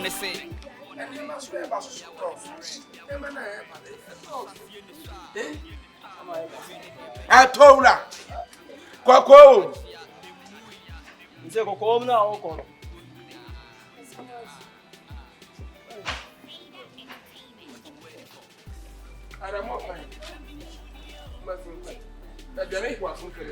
on the say. And you must wear a stop. I told her. Coco. It's a cocoa now. I don't want mine. But the make was something.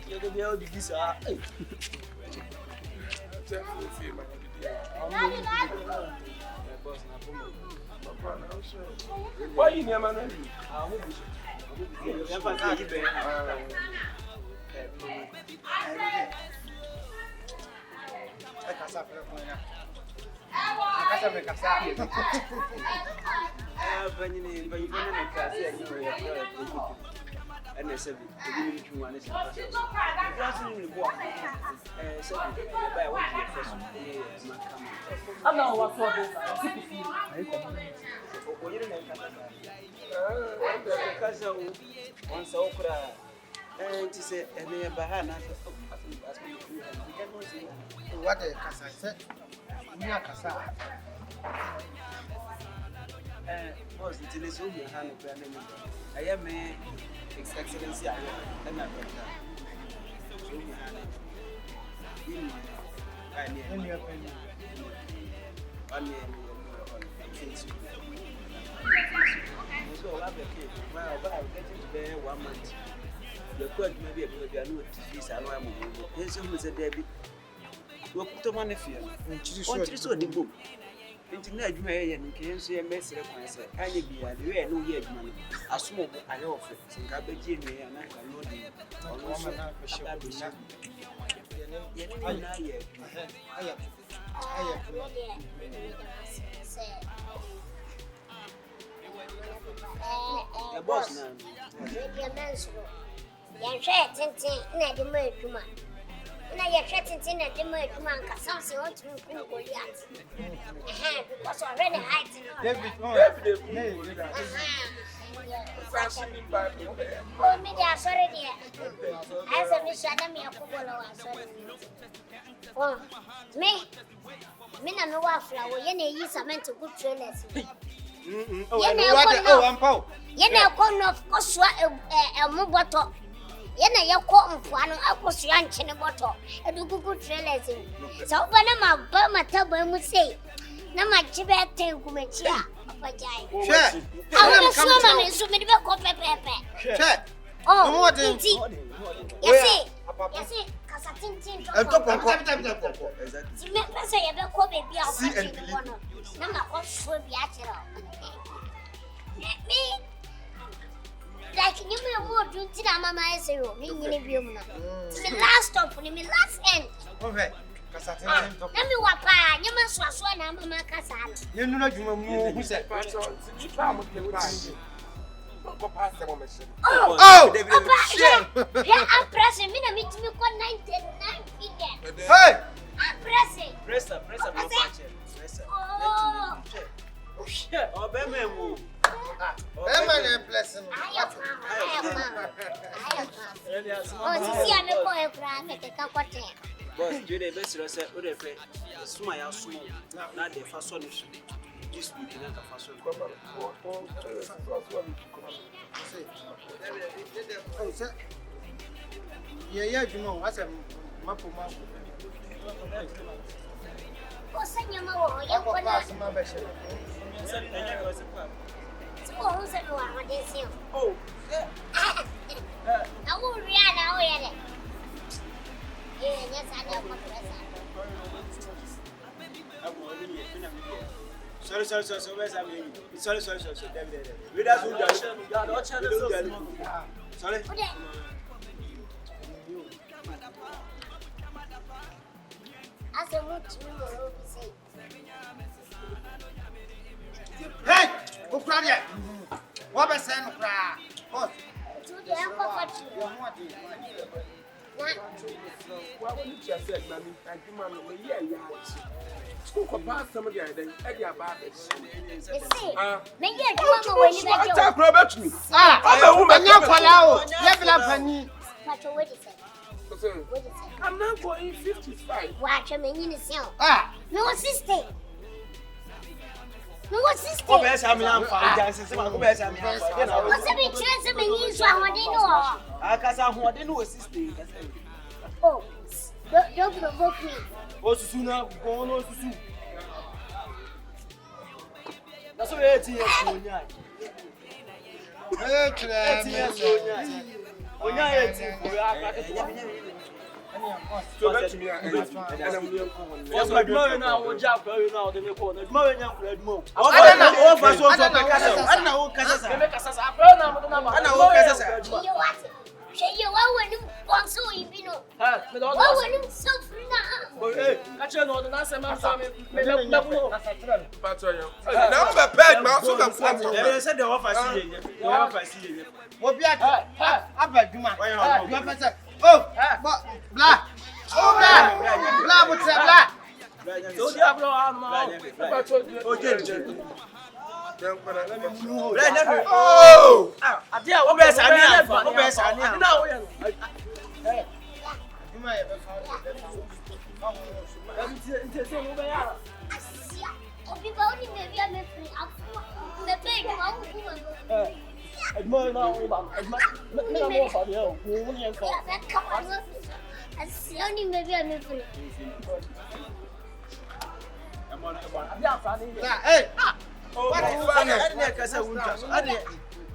You're going to be able to kiss her. Why you never know? And I said, you want to I'm not what for this. Once okra and to say, and they are Bahana. What a casa said. Near Casa. Was it in his own hand? I am His Excellency, and I'm not in your opinion. So I'll have a cake. Well, but I'll get it to bear 1 month. The court may be able to do this. I know there's always a debit. We'll put the money for you. What is so the book? Internet may and can see a message. I need be a real no yet money. I smoke, I offer. Think I'll be Jimmy and I can load it. Almost for sure. The boss now. You're shouting in the merchant. And I am shouting at the merchant, because something ought to go yet. Because already hiding. Oh, me, they are sorry, dear. As a Miss Adamia Kubola, sorry. Oh, me, no flower, you are meant to good trailers. Oh, I'm Paul. You know, corner of course, a mubato. Yena ya ko mfano akoso ya nchene boto edugugu trailers so bana ma ba mata ba mu sei na ma jibe ten kumechi a afajai Sure. awu so ma me so me be ko pepepe Sure. oh What is yesi kasa tintin a top of ti me pese ye be ko bebi a ko tin bono na ma ko so bi a kiro me like you may more do to the mama is a room, the last stop, me last end. Okay. Let me wapa, you must was one Mama Casal. You know, you who said, oh, yeah, I'm pressing me to meet me 99 feet. Hey, I'm pressing. Press, oh, shit, oh, Bemmo. blessing. Oh, see, I'm a boy, I'm a cacote. Boss, do the best yourself. Would have played small, small, not the first one. This week, not the first one. Yeah, you know, what's a map. Oh, send your mother, you're going to my best. Oh, who's a one? Oh, I won't react now yet. Yes, I know what sorry. As a mood to say. Hey, who cried yet? What was saying? What? To the uncle, Well, when you just said, Mammy, I do my yeah, school for past some of the other, Eddie about it. Maybe I do when you talk about me. I'm a woman, you're for now. Level up, honey. But what is it? say? What you say? I'm not going 55. Watch me in the sound. Ah. No sister. No sister. Go best am yan fa jansen se ma go best am yan fa. What's up with chance me in so I no. Akasa hoɔden no sister. Oh. Don't provoke me. Osusu na go no osusu. Na so 18 years onya. 18 years onya. Onya 18 ko aka. So let me and Yes, but no na wo ja kwa we na o de me ko na duma we nya kwa duma. O fa so so pe kasa. Ana wo kasa sa. Me kasa sa. Akwa na mo na ma. Ana wo kasa sa. You what? She you want when you so you be no. Ha, me do. What when you so free na? Eh, ka che no na se ma so me me bu. Patrol. Now be paid man so be flat. Eh, say the offer see ye. The offer see ye. Obi abaduma. You have said, "Oh, blah. Oh, blah, but blah." So dia bro am ma. O je. Oh! Adia wo be sa ni afa. Wo be sa ni afa. Na wo ye no. Eh. Hey. What is funny? I didn't kasa wunta. I didn't.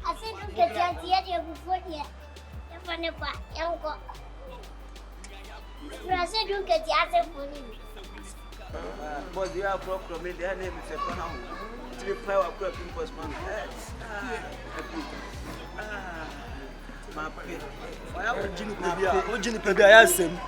I said look at that here before here. You funny pa, yanko. I said look at that funny. But you have problem in their name is a now. To be power crop in post man. My pay. I have a genie pebia. What genie pebia? I asked him.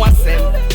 Wasem,